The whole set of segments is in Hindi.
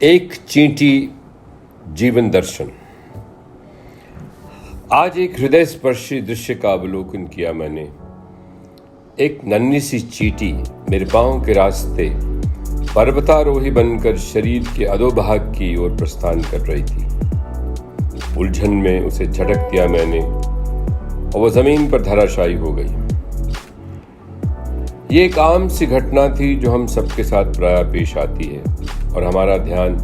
एक चींटी जीवन दर्शन। आज एक हृदय स्पर्शी दृश्य का अवलोकन किया मैंने। एक नन्ही सी चींटी मेरे पांव के रास्ते पर्वतारोही बनकर शरीर के अधोभाग की ओर प्रस्थान कर रही थी। उलझन में उसे झटक दिया मैंने और वह जमीन पर धराशायी हो गई। ये एक आम सी घटना थी जो हम सबके साथ प्रायः पेश आती है और हमारा ध्यान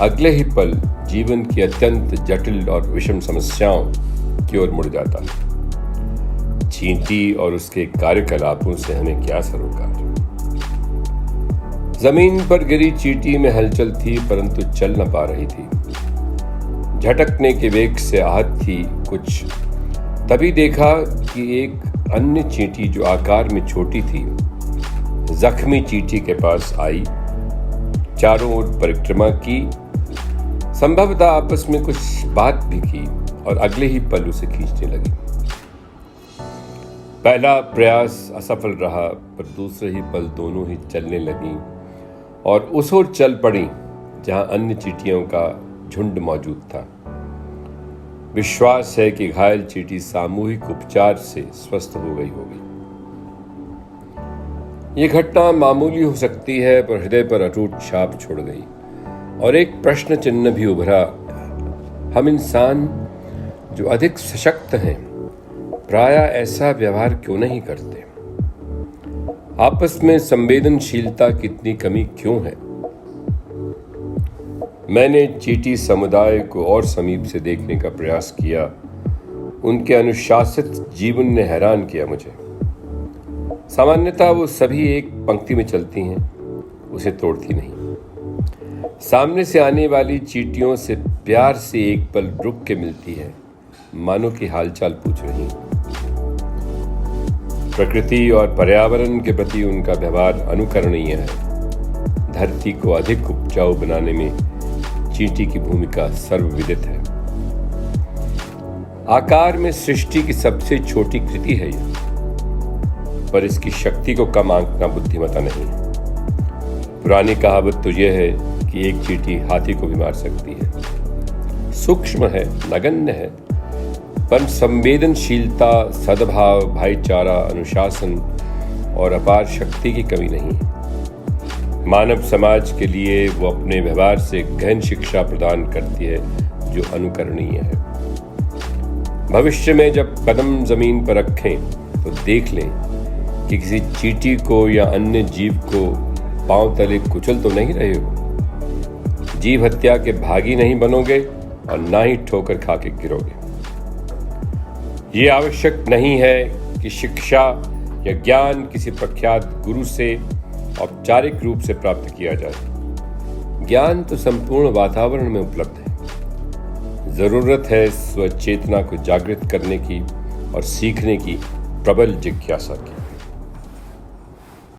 अगले ही पल जीवन की अत्यंत जटिल और विषम समस्याओं की ओर मुड़ जाता है। चींटी और उसके कार्यकलापों से हमें क्या सरोकार। जमीन पर गिरी चींटी में हलचल थी परंतु चल न पा रही थी। झटकने के वेग से आहत थी कुछ। तभी देखा कि एक अन्य चींटी जो आकार में छोटी थी जख्मी चींटी के पास आई, चारों ओर परिक्रमा की, संभवतः आपस में कुछ बात भी की और अगले ही पल उसे खींचने लगी। पहला प्रयास असफल रहा पर दूसरे ही पल दोनों ही चलने लगी और उस ओर चल पड़ी जहां अन्य चींटियों का झुंड मौजूद था। विश्वास है कि घायल चींटी सामूहिक उपचार से स्वस्थ हो गई होगी। ये घटना मामूली हो सकती है पर हृदय पर अटूट छाप छोड़ गई और एक प्रश्न चिन्ह भी उभरा। हम इंसान जो अधिक सशक्त हैं प्रायः ऐसा व्यवहार क्यों नहीं करते? आपस में संवेदनशीलता की इतनी कमी क्यों है? मैंने चींटी समुदाय को और समीप से देखने का प्रयास किया। उनके अनुशासित जीवन ने हैरान किया मुझे। सामान्यतः वो सभी एक पंक्ति में चलती हैं, उसे तोड़ती नहीं। सामने से आने वाली चींटियों से प्यार से एक पल रुक के मिलती है, मानो कि हालचाल पूछ रही हैं। प्रकृति और पर्यावरण के प्रति उनका व्यवहार अनुकरणीय है। धरती को अधिक उपजाऊ बनाने में चींटी की भूमिका सर्वविदित है। आकार में सृष्टि की सबसे छोटी कृति है यह, पर इसकी शक्ति को कम आंकना बुद्धिमता नहीं। पुरानी कहावत तो यह है कि एक चींटी हाथी को भी मार सकती है। सूक्ष्म है, नगण्य है, पर संवेदनशीलता, सद्भाव, भाईचारा, अनुशासन और अपार शक्ति की कमी नहीं है। मानव समाज के लिए वो अपने व्यवहार से गहन शिक्षा प्रदान करती है जो अनुकरणीय है। भविष्य में जब कदम जमीन पर रखें तो देख लें कि किसी चींटी को या अन्य जीव को पांव तले कुचल तो नहीं रहे हो। जीव हत्या के भागी नहीं बनोगे और ना ही ठोकर खा के गिरोगे। ये आवश्यक नहीं है कि शिक्षा या ज्ञान किसी प्रख्यात गुरु से औपचारिक रूप से प्राप्त किया जाए। ज्ञान तो संपूर्ण वातावरण में उपलब्ध है। जरूरत है स्वचेतना को जागृत करने की और सीखने की प्रबल जिज्ञासा की।